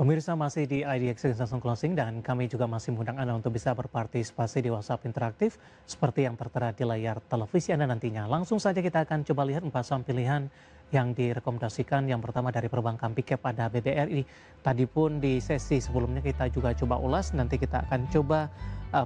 Pemirsa masih di IDX Langsung Closing dan kami juga masih mengundang Anda untuk bisa berpartisipasi di WhatsApp interaktif seperti yang tertera di layar televisi Anda nantinya. Langsung saja kita akan coba lihat 4 saham pilihan yang direkomendasikan. Yang pertama dari perbankan Big-Cap ada BBRI. Tadi pun di sesi sebelumnya kita juga coba ulas, nanti kita akan coba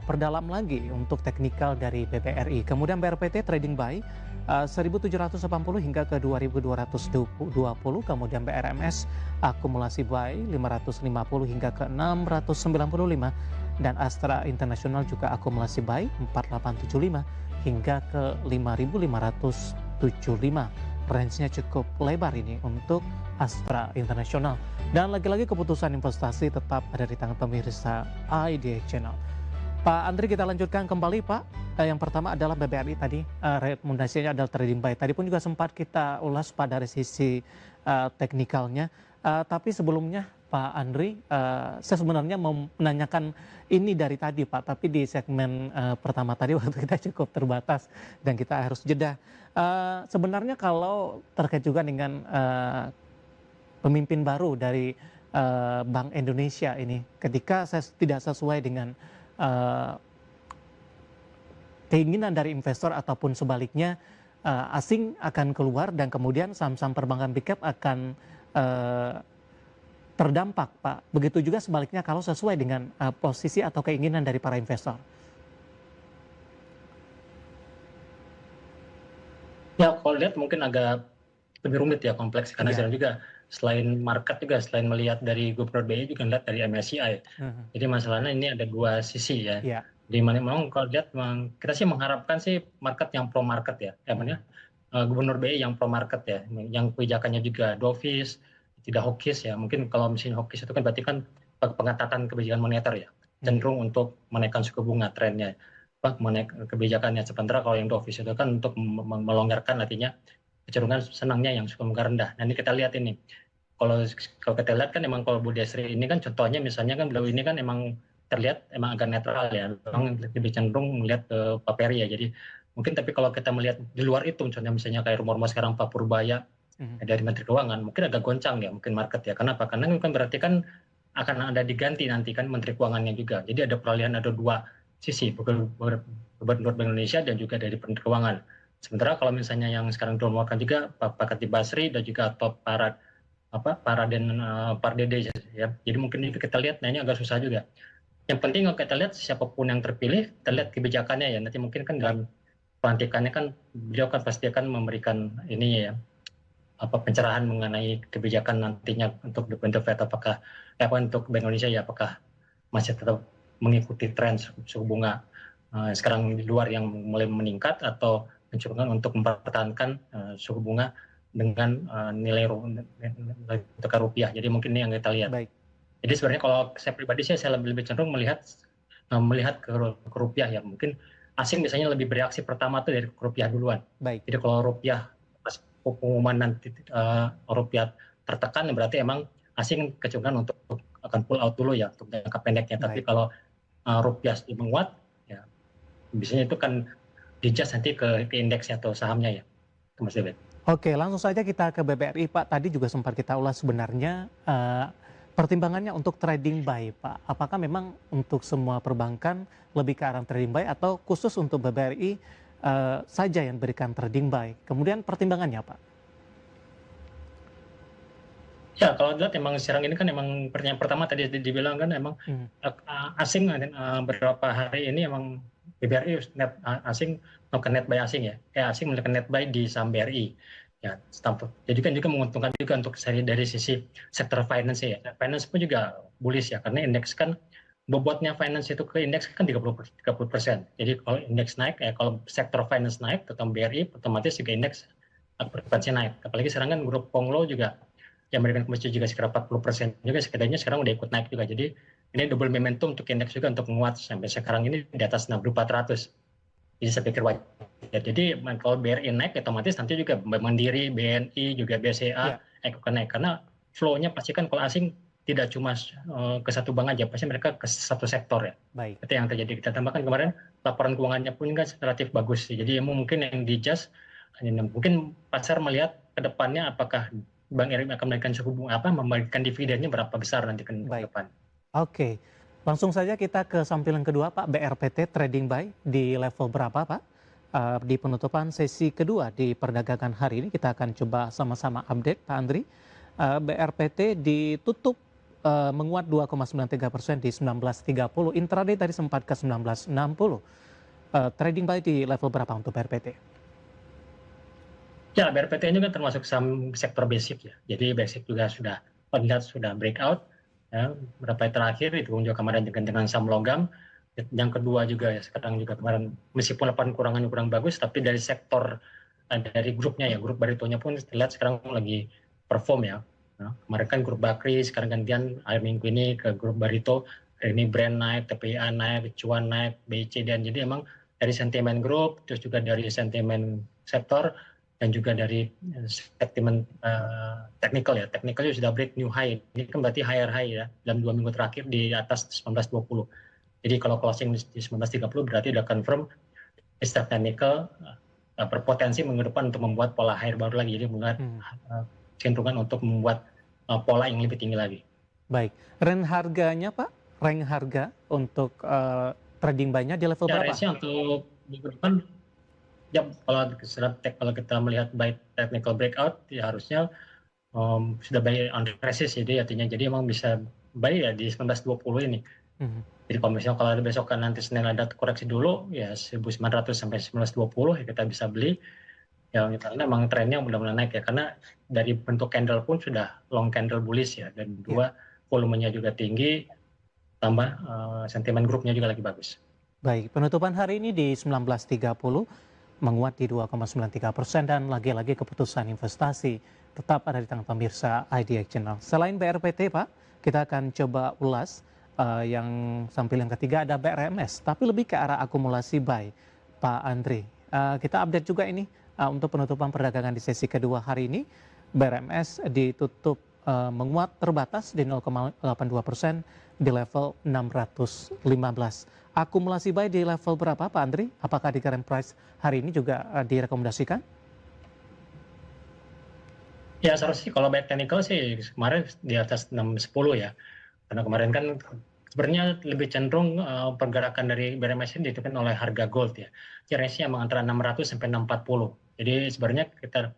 perdalam lagi untuk teknikal dari BBRI. Kemudian BRPT Trading Buy 1.780 hingga ke 2.220, kemudian BRMS akumulasi buy 550 hingga ke 695, dan Astra International juga akumulasi buy 4875 hingga ke 5.575. Range-nya cukup lebar ini untuk Astra International. Dan lagi-lagi keputusan investasi tetap ada di tangan pemirsa IDX Channel. Pak Andri, kita lanjutkan kembali Pak. Yang pertama adalah BBRI tadi, rekomendasinya adalah trading buy. Tadi pun juga sempat kita ulas pada dari sisi teknikalnya. Tapi sebelumnya Pak Andri, saya sebenarnya mau menanyakan ini dari tadi Pak. Tapi di segmen pertama tadi waktu kita cukup terbatas dan kita harus jeda. Sebenarnya kalau terkait juga dengan pemimpin baru dari Bank Indonesia ini, ketika saya tidak sesuai dengan keinginan dari investor ataupun sebaliknya, asing akan keluar dan kemudian saham-saham perbankan big cap akan terdampak Pak. Begitu juga sebaliknya kalau sesuai dengan posisi atau keinginan dari para investor. Ya, kalau lihat mungkin agak lebih rumit ya, kompleks karena sekarang juga selain market juga, selain melihat dari Gubernur BI juga lihat dari MSCI. Jadi masalahnya ini ada dua sisi ya. Di mana memang kalau lihat kita sih mengharapkan sih market yang pro market ya. Gubernur BI yang pro market ya, yang kebijakannya juga dovish, tidak hawkish ya. Mungkin kalau misalnya hawkish itu kan berarti kan pengetatan kebijakan moneter ya, cenderung untuk menaikkan suku bunga trennya, menaik kebijakannya. Sementara kalau yang dovish itu kan untuk melonggarkan, artinya kecenderungan senangnya yang suku bunga rendah. Nah ini kita lihat ini, kalau kita lihat kan emang kalau Bu Desri ini kan contohnya misalnya kan beliau ini kan emang terlihat emang agak netral ya, memang lebih cenderung melihat ke Pak Peri ya. Jadi mungkin, tapi kalau kita melihat di luar itu, contohnya misalnya kayak rumor sekarang Pak Purbaya dari Menteri Keuangan, mungkin agak goncang ya mungkin market ya. Kenapa? Karena kan berarti kan akan ada diganti nanti kan Menteri Keuangannya juga. Jadi ada peralihan, ada dua sisi, Gubernur Bank Indonesia dan juga dari Menteri Keuangan. Sementara kalau misalnya yang sekarang dilombakan juga Pak Khatib Basri dan juga top para Pardede ya. Jadi mungkin itu kita lihat, nah ini agak susah juga. Yang penting kalau kita lihat siapapun yang terpilih, kita lihat kebijakannya ya. Nanti mungkin kan dalam pelantikannya kan beliau kan pasti akan memberikan ini ya, pencerahan mengenai kebijakan nantinya untuk The Fed, apakah untuk Bank Indonesia ya, apakah masih tetap mengikuti tren suku bunga sekarang di luar yang mulai meningkat, atau mencoba untuk mempertahankan suku bunga dengan nilai tukar rupiah. Jadi mungkin ini yang kita lihat. Jadi sebenarnya kalau saya pribadi saya lebih cenderung melihat ke rupiah ya. Mungkin asing biasanya lebih bereaksi pertama tuh dari rupiah duluan. Jadi kalau rupiah pas pengumuman nanti rupiah tertekan, berarti emang asing kecenderungan untuk akan pull out dulu ya untuk jangka pendeknya. Tapi kalau rupiah menguat ya, biasanya itu kan di-adjust nanti ke indeksnya atau sahamnya ya, Mas David. Oke, langsung saja kita ke BBRI Pak. Tadi juga sempat kita ulas sebenarnya pertimbangannya untuk trading buy Pak. Apakah memang untuk semua perbankan lebih ke arah trading buy atau khusus untuk BBRI saja yang berikan trading buy? Kemudian pertimbangannya Pak? Ya, kalau dilihat emang sekarang ini kan emang pertanyaan pertama tadi dibilang kan emang asing beberapa hari ini emang BBRI net asing melakukan net buy asing ya, asing melakukan net buy di saham BRI ya. Jadi kan juga menguntungkan juga untuk dari sisi sektor finance ya. Finance pun juga bullish ya, karena indeks kan bobotnya finance itu ke indeks kan 30%. Jadi kalau indeks naik ya, kalau sektor finance naik, terutama BRI, otomatis juga indeks frekuensi naik. Apalagi sekarang kan grup Konglo juga yang memberikan komisi juga sekitar 40% juga, sekitarnya sekarang udah ikut naik juga. Jadi ini double momentum untuk indeks juga untuk menguat sampai sekarang ini di atas 6.400. Jadi saya pikir wajar. Jadi kalau BRI naik, otomatis nanti juga Mandiri, BNI, juga BCA ikut naik. Karena flow-nya pasti kan kalau asing tidak cuma ke satu bank aja, pasti mereka ke satu sektor ya. Itu yang terjadi. Kita tambahkan kemarin laporan keuangannya pun kan relatif bagus. Jadi mungkin yang di-adjust, mungkin pasar melihat ke depannya apakah Bank RI akan menaikkan suku bunga memberikan dividennya berapa besar nanti ke Baik. depan. Oke. Langsung saja kita ke sampling kedua Pak, BRPT trading buy di level berapa Pak? Di penutupan sesi kedua di perdagangan hari ini kita akan coba sama-sama update Pak Andri. BRPT ditutup menguat 2,93% di 19.30. Intraday tadi sempat ke 19.60. Trading buy di level berapa untuk BRPT? Ya, BRPT ini kan termasuk saham sektor basic ya. Jadi basic juga sudah breakout. Ya, beberapa terakhir itu juga kemarin dengan saham logam. Yang kedua juga ya sekarang juga kemarin meskipun laporan keuangannya kurang bagus, tapi dari sektor dari grupnya ya, grup Baritonya pun terlihat sekarang lagi perform ya. Nah, kemarin kan grup Bakri, sekarang gantian akhir minggu ini ke grup Barito. Hari ini Brand naik, TPA naik, Cuan naik, BIC, dan jadi emang dari sentimen grup, terus juga dari sentimen sektor, dan juga dari sentimen teknikal ya. Teknikal juga sudah break new high. Ini kan berarti higher high ya, dalam 2 minggu terakhir di atas 1920. Jadi kalau closing di 1930 berarti sudah confirm secara technical berpotensi minggu depan untuk membuat pola higher baru lagi. Jadi membuat cenderungan untuk membuat pola yang lebih tinggi lagi. Baik, range harganya Pak? Range harga untuk trading buy-nya di level berapa? Range-nya untuk minggu depan, ya kalau kita melihat buy technical breakout, ya harusnya sudah buy on resist, jadi artinya jadi emang bisa buy ya di 1920 ini. Jadi kalau misalnya kalau ada besok kan nanti Senin ada koreksi dulu ya 1900 sampai 1920 ya kita bisa beli. Ya karena memang trennya mudah-mudahan naik ya, karena dari bentuk candle pun sudah long candle bullish ya, dan dua volumenya juga tinggi, tambah sentimen grupnya juga lagi bagus. Baik, penutupan hari ini di 19.30 menguat di 2,93% dan lagi-lagi keputusan investasi tetap ada di tangan pemirsa IDX Channel. Selain BRPT Pak, kita akan coba ulas yang sampil yang ketiga ada BRMS, tapi lebih ke arah akumulasi buy Pak Andri. Kita update juga ini untuk penutupan perdagangan di sesi kedua hari ini. BRMS ditutup menguat terbatas di 0,82% di level 615. Akumulasi buy di level berapa Pak Andri? Apakah di current price hari ini juga direkomendasikan? Ya seharusnya kalau baik technical sih kemarin di atas 610 ya. Karena kemarin kan sebenarnya lebih cenderung pergerakan dari BRMS ini ditentukan oleh harga gold ya. Range-nya emang antara 600 sampai 640. Jadi sebenarnya kita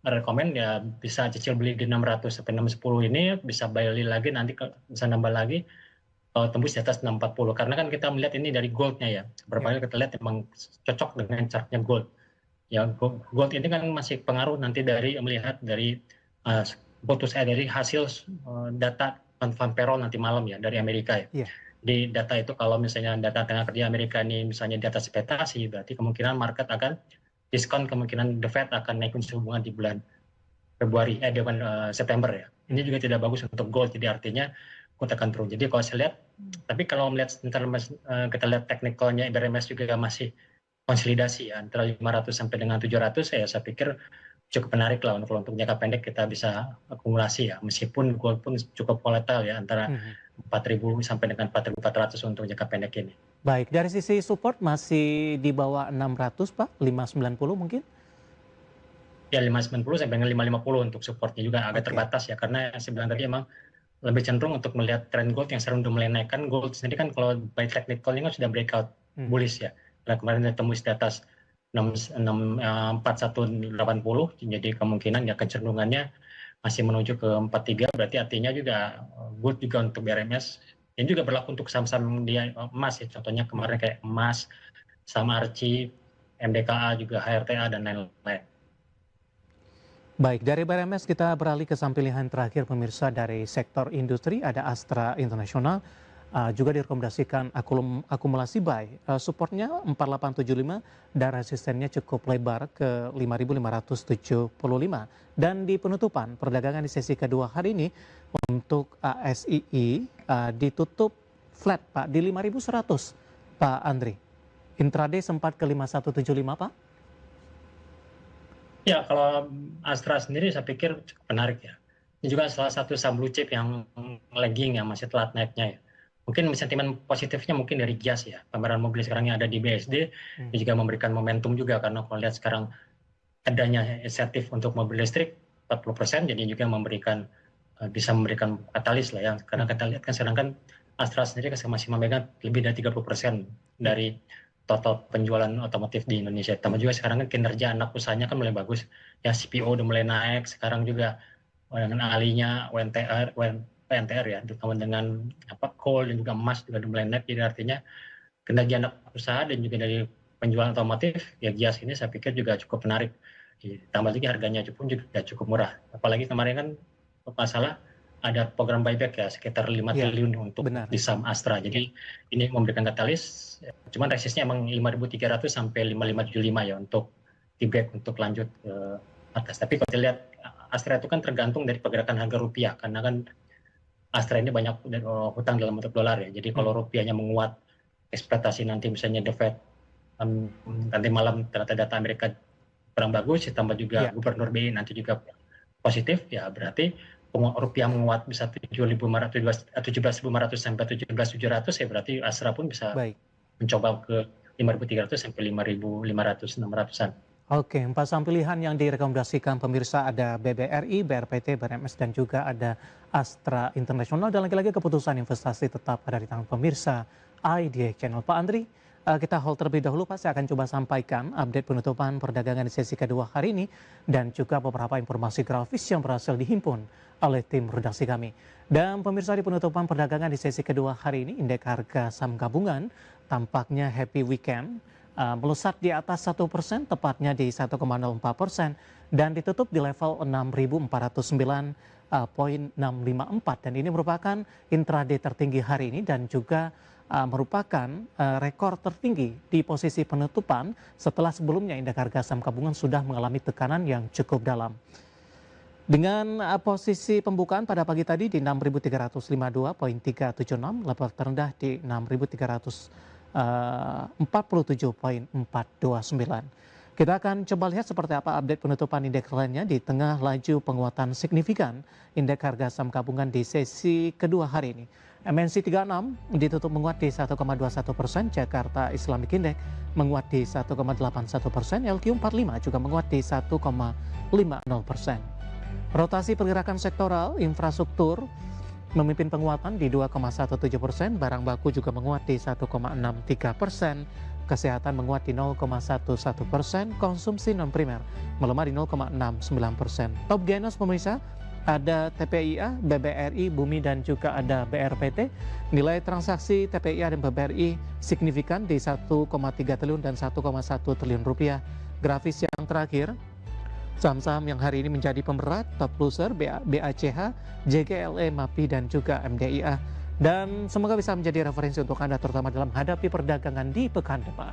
rekomend ya bisa cicil beli di 600 sampai 610 ini, bisa buy lagi nanti bisa nambah lagi kalau tembus di atas 640. Karena kan kita melihat ini dari goldnya ya. Beberapa kali kita lihat memang cocok dengan chartnya gold. Ya gold ini kan masih pengaruh nanti dari melihat dari dari hasil data Van Payroll nanti malam ya dari Amerika ya. Di data itu kalau misalnya data tenaga kerja Amerika ini misalnya di atas ekspektasi, berarti kemungkinan market akan diskon, kemungkinan The Fed akan naikin suku bunga di bulan September ya. Ini juga tidak bagus untuk gold, jadi artinya gold akan turun. Jadi kalau saya lihat, tapi kalau melihat kita lihat teknikalnya BRMS juga masih konsolidasi ya, antara 500 sampai dengan 700 saya pikir cukup menarik lah untuk jangka pendek kita bisa akumulasi ya, meskipun gold pun cukup volatile ya, antara 4.000 sampai dengan 4.400 untuk jangka pendek ini. Baik, dari sisi support masih di bawah 600 Pak, 590 mungkin? Ya 590 sampai dengan 550 untuk supportnya juga agak terbatas ya, karena saya bilang tadi emang lebih cenderung untuk melihat tren gold yang sekarang udah mulai naikkan. Gold sendiri kan kalau by technical ini kan sudah breakout bullish ya, karena kemarin tembus di atas 4180, jadi kemungkinan ya kecenderungannya masih menuju ke 43, berarti artinya juga good juga untuk BRMS. Ini juga berlaku untuk saham-saham dia emas ya, contohnya kemarin kayak emas, saham Arci, MDKA juga HRTA dan lain-lain. Baik, dari BRMS kita beralih ke saham pilihan terakhir pemirsa dari sektor industri, ada Astra International. Juga direkomendasikan akumulasi buy, supportnya 4875 dan resistennya cukup lebar ke 5575. Dan di penutupan perdagangan di sesi kedua hari ini untuk ASII ditutup flat Pak di 5100 Pak Andri. Intraday sempat ke 5175 Pak? Ya kalau Astra sendiri saya pikir cukup menarik ya. Ini juga salah satu saham blue chip yang lagging ya, masih telat naiknya ya. Mungkin sentimen positifnya mungkin dari GIAS ya, pameran mobil sekarang yang ada di BSD, juga memberikan momentum juga, karena kalau lihat sekarang adanya insentif untuk mobil listrik, 40%, jadi juga bisa memberikan katalis lah ya. Karena kita lihat kan sekarang kan Astra sendiri masih memegang lebih dari 30% dari total penjualan otomotif di Indonesia. Tambah juga sekarang kan kinerja anak usahanya kan mulai bagus. Ya CPO udah mulai naik, sekarang juga dengan ahlinya PNTR ya, ditambah dengan coal dan juga emas juga udah mulai naik. Jadi artinya kinerja anak usaha dan juga dari penjualan otomotif ya Gias ini saya pikir juga cukup menarik. Ditambah lagi harganya pun juga cukup murah. Apalagi kemarin kan masalah ada program buyback ya sekitar 5 triliun untuk di saham Astra. Jadi ini memberikan katalis. Cuman resistnya emang 5.300 sampai 5.575 ya untuk buyback untuk lanjut ke atas. Tapi kalau dilihat Astra itu kan tergantung dari pergerakan harga rupiah karena kan Astra ini banyak hutang dalam bentuk dolar ya. Jadi kalau rupiahnya menguat, ekspektasi nanti misalnya The Fed nanti malam ternyata data Amerika kurang bagus, ditambah juga Gubernur BI nanti juga positif, ya berarti rupiah menguat bisa 17.500 sampai 17.700 ya berarti Astra pun bisa mencoba ke 5.300 sampai 5.500 600-an. Oke, 4 saham pilihan yang direkomendasikan pemirsa ada BBRI, BRPT, BRMS dan juga ada Astra International. Dan lagi-lagi keputusan investasi tetap ada di tangan pemirsa IDX Channel. Pak Andri, kita hold terlebih dahulu Pak, saya akan coba sampaikan update penutupan perdagangan di sesi kedua hari ini dan juga beberapa informasi grafis yang berhasil dihimpun oleh tim redaksi kami. Dan pemirsa, di penutupan perdagangan di sesi kedua hari ini, indeks harga saham gabungan tampaknya happy weekend, melesat di atas 1%, tepatnya di 1,04% dan ditutup di level 6.409,654 dan ini merupakan intraday tertinggi hari ini dan juga merupakan rekor tertinggi di posisi penutupan setelah sebelumnya indeks harga saham gabungan sudah mengalami tekanan yang cukup dalam. Dengan posisi pembukaan pada pagi tadi di 6.352,376, level terendah di 6.347,429. Kita akan coba lihat seperti apa update penutupan indeks lainnya di tengah laju penguatan signifikan indeks harga saham gabungan di sesi kedua hari ini. MNC 36 ditutup menguat di 1,21%, Jakarta Islamic Index menguat di 1,81%, LQ45 juga menguat di 1,50%. Rotasi pergerakan sektoral, infrastruktur memimpin penguatan di 2,17%, barang baku juga menguat di 1,63%, kesehatan menguat di 0,11%, konsumsi non primer melemah di 0,69%. Top gainers pemirsa ada TPIA, BBRI, Bumi dan juga ada BRPT. Nilai transaksi TPIA dan BBRI signifikan di 1,3 triliun dan 1,1 triliun rupiah. Grafis yang terakhir, saham-saham yang hari ini menjadi pemberat, top loser BACH, JGLE, MAPI dan juga MDIA. Dan semoga bisa menjadi referensi untuk Anda terutama dalam menghadapi perdagangan di pekan depan.